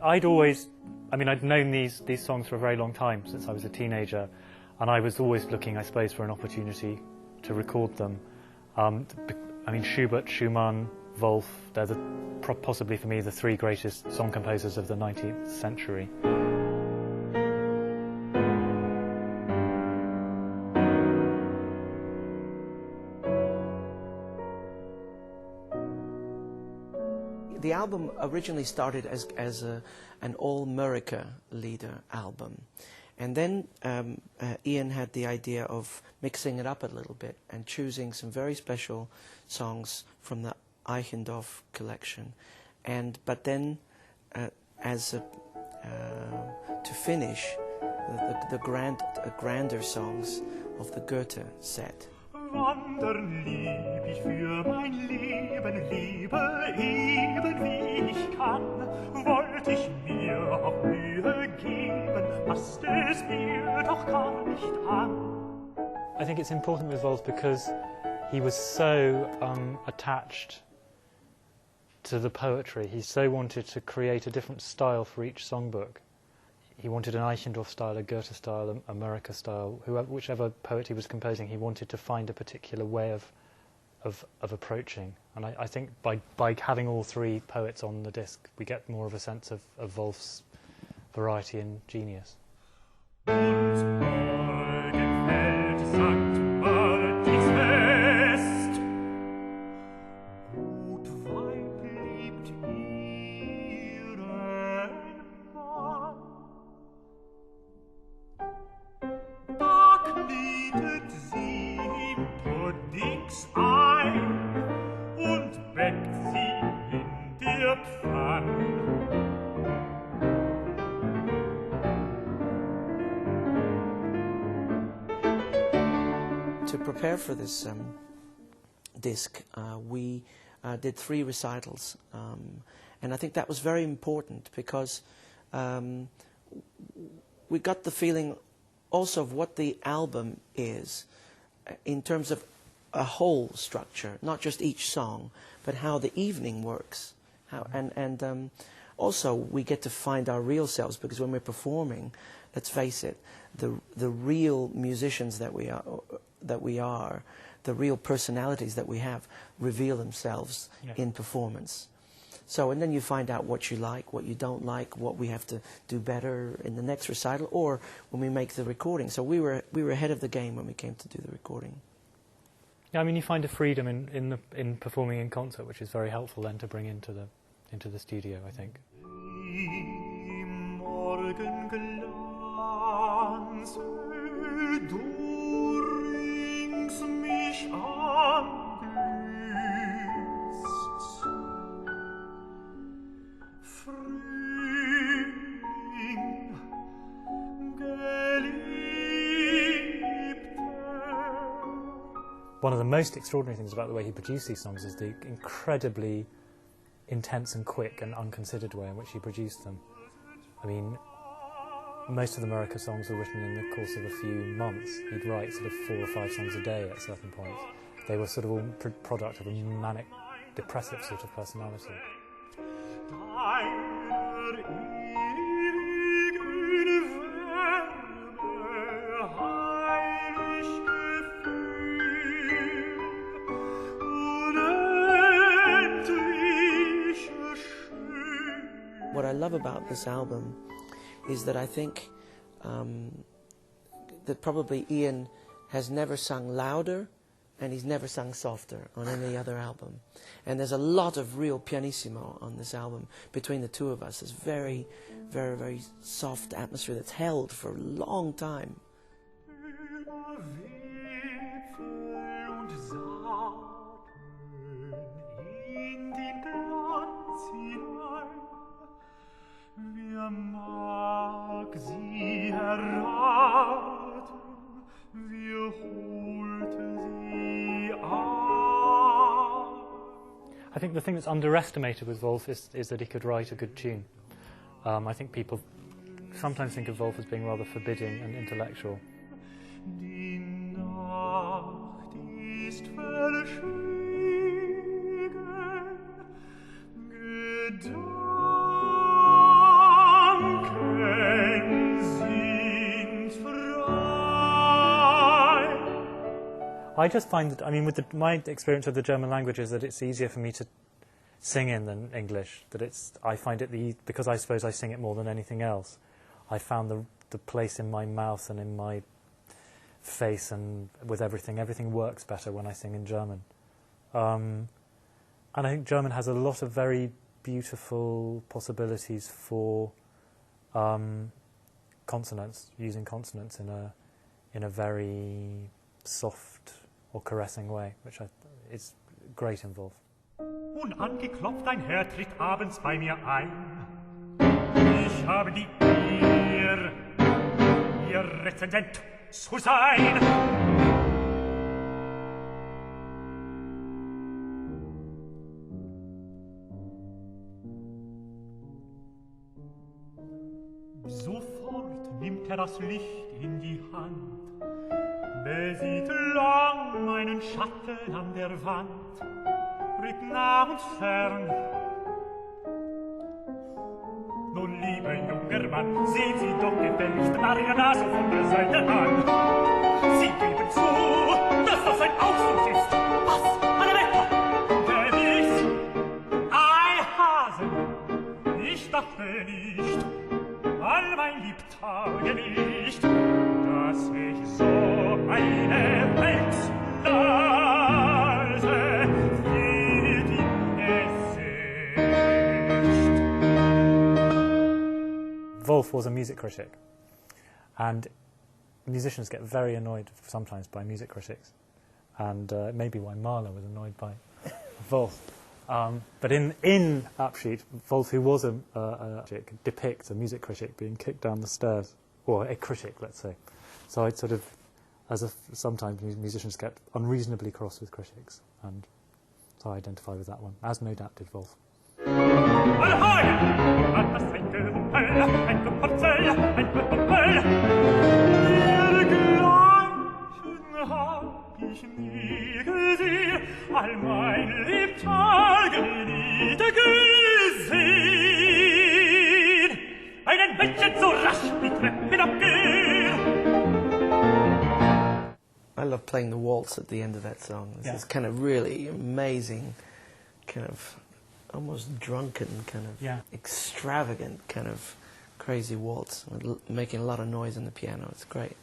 I'd always, I mean, I'd known these songs for a very long time, since I was a teenager, and I was always looking, I suppose, for an opportunity to record them. I mean, Schubert, Schumann, Wolf, they're possibly for me the three greatest song composers of the 19th century. The album originally started as an all-Murica leader album. And then Ian had the idea of mixing it up a little bit and choosing some very special songs from the Eichendorff collection. But then, to finish, the grander songs of the Goethe set. Wandern lieb ich für mein Leben, liebe eben wie ich kann. Wollt ich mir auch Mühe geben, passt es mir doch gar nicht an. I think it's important with Wolf because he was so attached to the poetry. He so wanted to create a different style for each songbook. He wanted an Eichendorff style, a Goethe style, a Murica style. Whichever poet he was composing, he wanted to find a particular way of approaching. And I think by having all three poets on the disc, we get more of a sense of Wolf's variety and genius. To prepare for this disc, we did 3 recitals, and I think that was very important because we got the feeling also of what the album is in terms of a whole structure, not just each song, but how the evening works. Also we get to find our real selves, because when we're performing, let's face it, the real musicians that we are, the real personalities that we have, reveal themselves in performance. So, and then you find out what you like, what you don't like, what we have to do better in the next recital, or when we make the recording. So we were ahead of the game when we came to do the recording. Yeah, I mean, you find a freedom in performing in concert, which is very helpful then to bring into the studio, I think. One of the most extraordinary things about the way he produced these songs is the incredibly intense and quick and unconsidered way in which he produced them. I mean, most of the Murica songs were written in the course of a few months. He'd write sort of 4 or 5 songs a day at certain points. They were sort of all product of a manic, depressive sort of personality. What I love about this album is that I think that probably Ian has never sung louder and he's never sung softer on any other album. And there's a lot of real pianissimo on this album between the two of us. There's very, very, very soft atmosphere that's held for a long time. I think the thing that's underestimated with Wolf is that he could write a good tune. I think people sometimes think of Wolf as being rather forbidding and intellectual. I just find that, I mean, with my experience of the German language is that it's easier for me to sing in than English. I find it because I suppose I sing it more than anything else. I found the place in my mouth and in my face and with everything works better when I sing in German. And I think German has a lot of very beautiful possibilities for consonants, using consonants in a very soft or caressing way, which is great in Wolf. Unangeklopft ein Herr tritt abends bei mir ein. Ich habe die Ehre, Ihr Rezendent zu sein. Sofort nimmt das Licht in die Hand, besieht lang meinen Schatten an der Wand, rückt nah und fern. Nun, lieber junger Mann, sehen Sie doch gefälligst Maria Nase von der Seite an. Sie geben zu, dass das ein Ausdruck ist. Was? Eine Wette? Gewiss. Ei, Hasen, ich dachte nicht, all mein Liebtage nicht, dass ich so eine Weltsnase für die Gesicht. Wolf was a music critic, and musicians get very annoyed sometimes by music critics, and maybe why Mahler was annoyed by Wolf. But in Abschied, Wolf, who was a critic, depicts a music critic being kicked down the stairs, or a critic, let's say. So I'd sort of, sometimes musicians get unreasonably cross with critics, and so I identify with that one, as no doubt did Wolf. Ich nie gesehen, all mein Lebtage nie gesehen. Einen Menschen so rasch die Treppen abgehen. I love playing the waltz at the end of that song. This kind of really amazing, kind of almost drunken, kind of extravagant, kind of crazy waltz, making a lot of noise on the piano. It's great.